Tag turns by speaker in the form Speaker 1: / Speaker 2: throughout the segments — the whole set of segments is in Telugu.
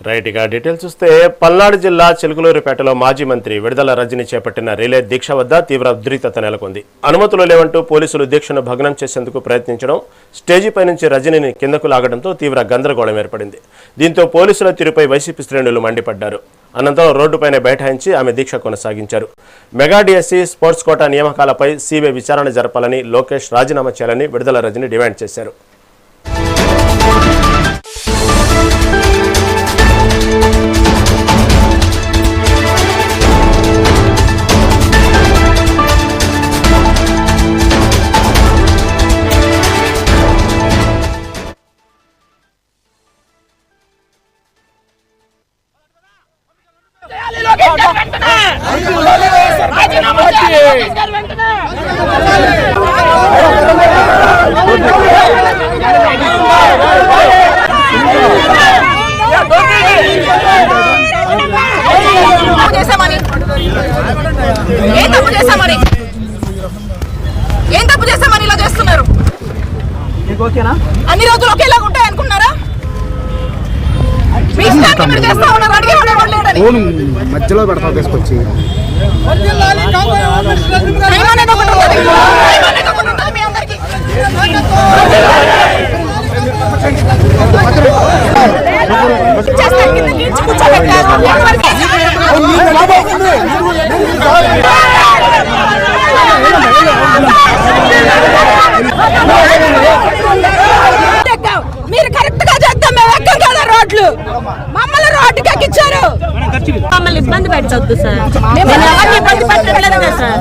Speaker 1: రైట్ గా డీటెయిల్స్ చూస్తే పల్నాడు జిల్లా చిలుకలూరిపేటలో మాజీ మంత్రి విడుదల రజని చేపట్టిన రిలే దీక్ష వద్ద తీవ్ర ఉద్రిక్తత నెలకొంది. అనుమతులు లేవంటూ పోలీసులు దీక్షను భగ్నం చేసేందుకు ప్రయత్నించడం, స్టేజీపై నుంచి రజనిని కిందకు లాగడంతో తీవ్ర గందరగోళం ఏర్పడింది. దీంతో పోలీసుల తీరుపై వైసీపీ శ్రేణులు మండిపడ్డారు. అనంతరం రోడ్డుపైనే బైఠాయించి ఆమె దీక్ష కొనసాగించారు. మెగా డిఎస్సి స్పోర్ట్స్ కోటా నియామకాలపై సీబీఐ విచారణ జరపాలని, లోకేష్ రాజీనామా చేయాలని విడుదల రజని డిమాండ్ చేశారు.
Speaker 2: ఏం తప్పు చేశామని ఇలా చేస్తున్నారు? అన్ని రోజులు ఒకేలాగా ఉంటాయి అనుకున్నారా?
Speaker 3: మధ్యలో పెడతావు తీసుకొచ్చి
Speaker 2: మీరు కరెక్ట్ గా చేద్దాం, మేము ఎక్కం కదా రోడ్లు, మమ్మల్ని రోడ్డుకి ఎక్కించారు.
Speaker 4: మమ్మల్ని ఇబ్బంది పెట్టొద్దు సార్, మేము ఎవరిని ఇబ్బంది పెట్టట్లేదు కదా సార్.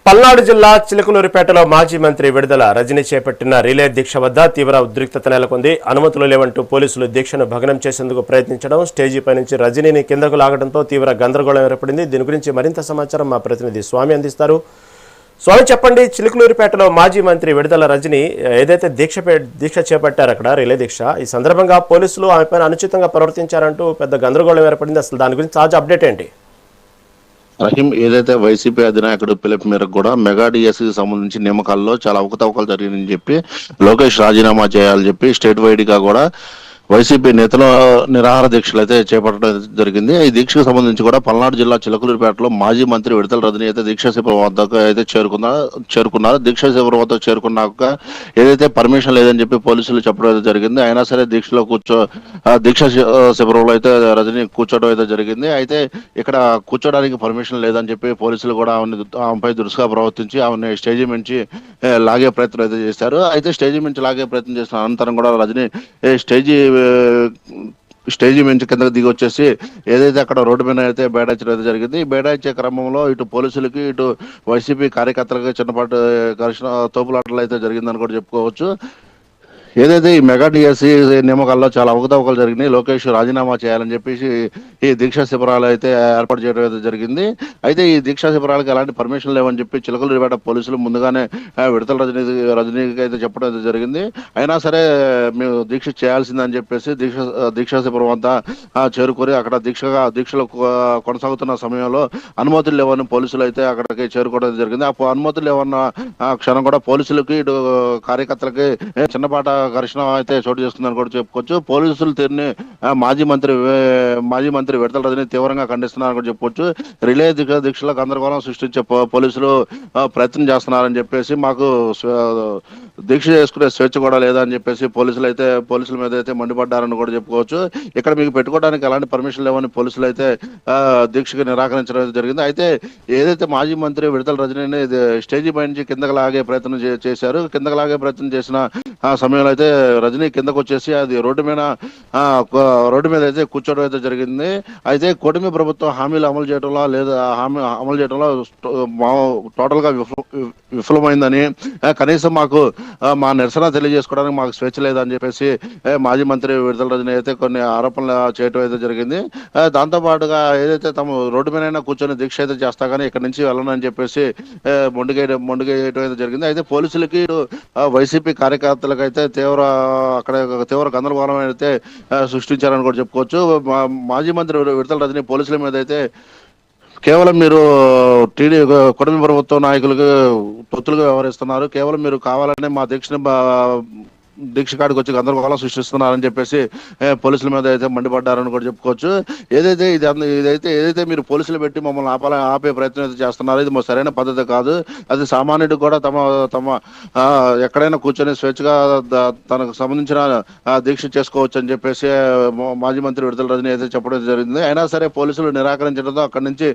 Speaker 1: పల్నాడు జిల్లా చిలుకలూరిపేటలో మాజీ మంత్రి విడుదల రజని చేపట్టిన రిలే దీక్ష వద్ద తీవ్ర ఉద్రిక్తత నెలకొంది. అనుమతులు లేవంటూ పోలీసులు దీక్షను భగ్నం చేసేందుకు ప్రయత్నించడం, స్టేజీపై నుంచి రజనీని కిందకు లాగడంతో తీవ్ర గందరగోళం ఏర్పడింది. దీని గురించి మరింత సమాచారం మా ప్రతినిధి స్వామి అందిస్తారు. స్వామి, చెప్పండి, చిలుకలూరిపేటలో మాజీ మంత్రి విడుదల రజని ఏదైతే దీక్ష చేపట్టారు అక్కడ రిలే దీక్ష, ఈ సందర్భంగా పోలీసులు ఆమెపైన అనుచితంగా ప్రవర్తించారంటూ పెద్ద గందరగోళం ఏర్పడింది. అసలు దాని గురించి తాజా అప్డేట్ ఏంటి?
Speaker 5: రహీం, ఏదైతే వైసీపీ అధినాయకుడు పిలుపు మేరకు కూడా మెగా డిఎస్సికి సంబంధించి నియామకాల్లో చాలా అవకతవకలు జరిగిందని చెప్పి లోకేష్ రాజీనామా చేయాలని చెప్పి స్టేట్ వైడ్ గా కూడా వైసీపీ నేతలు నిరాహార దీక్షలు అయితే చేపట్టడం జరిగింది. ఈ దీక్షకు సంబంధించి కూడా పల్నాడు జిల్లా చిలుకలూరిపేటలో మాజీ మంత్రి విడుదల రజని అయితే దీక్షా శిబిరం వద్దకు అయితే చేరుకున్నారు. దీక్షా శిబిరం వద్దకు చేరుకున్నాక ఏదైతే పర్మిషన్ లేదని చెప్పి పోలీసులు చెప్పడం అయితే జరిగింది. అయినా సరే దీక్షా శిబిరంలో అయితే రజని కూర్చోవడం అయితే జరిగింది. అయితే ఇక్కడ కూర్చోడానికి పర్మిషన్ లేదని చెప్పి పోలీసులు కూడా ఆమెపై దురుసుగా ప్రవర్తించి ఆమెను స్టేజీ నుంచి లాగే ప్రయత్నం అయితే చేశారు. అయితే స్టేజీ నుంచి లాగే ప్రయత్నం చేసిన అనంతరం కూడా రజని స్టేజీ నుంచి కిందకి దిగి వచ్చేసి ఏదైతే అక్కడ రోడ్డు మీద అయితే బైఠాయించడం అయితే జరిగింది. ఈ బైఠాయించే క్రమంలో ఇటు పోలీసులకి ఇటు వైసీపీ కార్యకర్తలకి చిన్నపాటి ఘర్షణ తోపులాటలు అయితే జరిగిందని కూడా చెప్పుకోవచ్చు. ఏదైతే ఈ మెగా డిఎస్సి నియామకాల్లో చాలా అవకతవకలు జరిగినాయి, లోకేష్ రాజీనామా చేయాలని చెప్పేసి ఈ దీక్షా శిబిరాలు అయితే ఏర్పాటు చేయడం అయితే జరిగింది. అయితే ఈ దీక్షా శిబిరాలకు ఎలాంటి పర్మిషన్ లేవని చెప్పి చిలకలూరిపేట పోలీసులు ముందుగానే విడతల రజనీకి అయితే చెప్పడం అయితే జరిగింది. అయినా సరే మేము దీక్ష చేయాల్సిందని చెప్పేసి దీక్షా శిబిరం అంతా చేరుకొని అక్కడ దీక్షలు కొనసాగుతున్న సమయంలో అనుమతులు లేవని పోలీసులు అయితే అక్కడికి చేరుకోవడం జరిగింది. ఆ అనుమతులు లేవన్న క్షణం కూడా పోలీసులకి ఇటు కార్యకర్తలకి చిన్నపాట ఘర్షణ అయితే చోటు చేసుకుందని కూడా చెప్పుకోవచ్చు. పోలీసులు తీరుని మాజీ మంత్రి విడతల రజని తీవ్రంగా ఖండిస్తున్నారని కూడా చెప్పుకోవచ్చు. రిలే దీక్షలో గందరగోళం సృష్టించే పోలీసులు ప్రయత్నం చేస్తున్నారని చెప్పేసి, మాకు దీక్ష చేసుకునే స్వేచ్ఛ కూడా లేదని చెప్పేసి పోలీసుల మీద అయితే మండిపడ్డారని కూడా చెప్పుకోవచ్చు. ఇక్కడ మీకు పెట్టుకోవడానికి ఎలాంటి పర్మిషన్ లేవని పోలీసులు అయితే దీక్షకు నిరాకరించడం జరిగింది. అయితే ఏదైతే మాజీ మంత్రి విడతల రజనీని స్టేజీ పై నుంచి కిందకు లాగే ప్రయత్నం చేశారు. కిందకు లాగే ప్రయత్నం చేసిన సమయంలో అయితే రజనీ కిందకు వచ్చేసి అది రోడ్డు మీద అయితే కూర్చోవడం అయితే జరిగింది. అయితే కూటమి ప్రభుత్వం హామీలు అమలు చేయడంలో టోటల్ గా విఫలమైందని, కనీసం మాకు మా నిరసన తెలియజేసుకోవడానికి మాకు స్వేచ్ఛ లేదని చెప్పేసి మాజీ మంత్రి విడతల రజనీ అయితే కొన్ని ఆరోపణలు చేయడం అయితే జరిగింది. దాంతో పాటుగా ఏదైతే తమ రోడ్డు మీద కూర్చొని దీక్ష అయితే చేస్తా కానీ ఇక్కడ నుంచి వెళ్ళనని చెప్పేసి మొండిగేయడం అయితే జరిగింది. అయితే పోలీసులకి వైసీపీ కార్యకర్తలకు అయితే తీవ్ర గందరగోళం అయితే సృష్టించారని కూడా చెప్పుకోవచ్చు. మాజీ మంత్రి విడతల రజనీ పోలీసుల మీద అయితే కేవలం మీరు కూటమి ప్రభుత్వ నాయకులకు తొత్తులుగా వ్యవహరిస్తున్నారు, కేవలం మీరు కావాలనే మా దీక్ష కాడికి వచ్చి గందరగోళం సృష్టిస్తున్నారని చెప్పేసి పోలీసుల మీద అయితే మండిపడ్డారని కూడా చెప్పుకోవచ్చు. ఏదైతే మీరు పోలీసులు పెట్టి మమ్మల్ని ఆపే ప్రయత్నం అయితే చేస్తున్నారు, ఇది సరైన పద్ధతి కాదు. అది సామాన్యుడు కూడా తమ ఎక్కడైనా కూర్చొని స్వేచ్ఛగా తనకు సంబంధించిన దీక్ష చేసుకోవచ్చు అని చెప్పేసి మాజీ మంత్రి విడతల రజనీ అయితే చెప్పడం జరిగింది. అయినా సరే పోలీసులు నిరాకరించడంతో అక్కడి నుంచి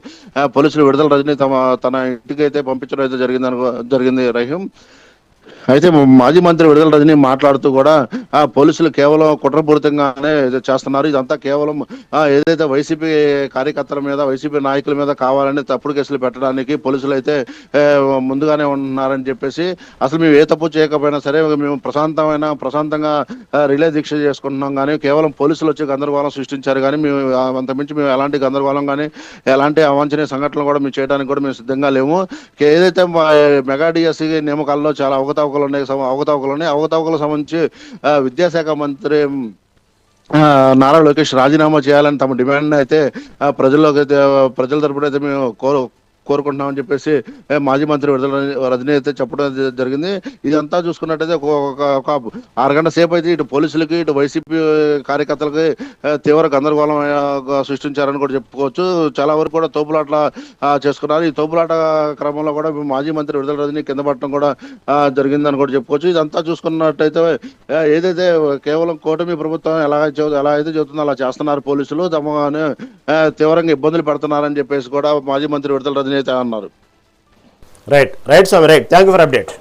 Speaker 5: పోలీసులు విడతల రజనీ తన ఇంటికి అయితే పంపించడం అయితే జరిగింది రహీం. అయితే మాజీ మంత్రి విడతల రజనీ మాట్లాడుతూ కూడా పోలీసులు కేవలం కుట్రపూరితంగానే చేస్తున్నారు, ఇదంతా కేవలం ఏదైతే వైసీపీ కార్యకర్తల మీద వైసీపీ నాయకుల మీద కావాలని తప్పుడు కేసులు పెట్టడానికి పోలీసులు అయితే ముందుగానే ఉన్నారని చెప్పేసి, అసలు మేము ఏ తప్పు చేయకపోయినా సరే మేము ప్రశాంతంగా రిలే దీక్ష చేసుకుంటున్నాం, కానీ కేవలం పోలీసులు వచ్చి గందరగోళం సృష్టించారు, కానీ మేము అంతమించి మేము ఎలాంటి గందరగోళం కానీ ఎలాంటి అవాంఛనీయ సంఘటనలు కూడా మేము చేయడానికి కూడా మేము సిద్ధంగా లేము. ఏదైతే మెగా డిఎస్సీ నియామకాల్లో చాలా అవకతవకలకు సంబంధించి విద్యాశాఖ మంత్రి నారా లోకేష్ రాజీనామా చేయాలని తమ డిమాండ్ అయితే ప్రజల తరపున అయితే మేము కోరుకుంటున్నామని చెప్పేసి మాజీ మంత్రి విడతల రజనీ అయితే చెప్పడం జరిగింది. ఇదంతా చూసుకున్నట్టయితే ఒక 6 గంటల సేపు అయితే ఇటు పోలీసులకి ఇటు వైసీపీ కార్యకర్తలకి తీవ్ర గందరగోళం సృష్టించారని కూడా చెప్పుకోవచ్చు. చాలా వరకు కూడా తోపులాట చేసుకున్నారు. ఈ తోపులాట క్రమంలో కూడా మాజీ మంత్రి విడతల రజనీ కింద పడటం కూడా జరిగిందని కూడా చెప్పుకోవచ్చు. ఇదంతా చూసుకున్నట్టయితే ఏదైతే కేవలం కూటమి ప్రభుత్వం ఎలా అయితే చెబుతుందో అలా చేస్తున్నారు పోలీసులు, తమను తీవ్రంగా ఇబ్బందులు పెడుతున్నారని చెప్పేసి కూడా మాజీ మంత్రి విడతల రజనీ అయితే అన్నారు.
Speaker 1: రైట్ స్వామి, right. Thank you for update.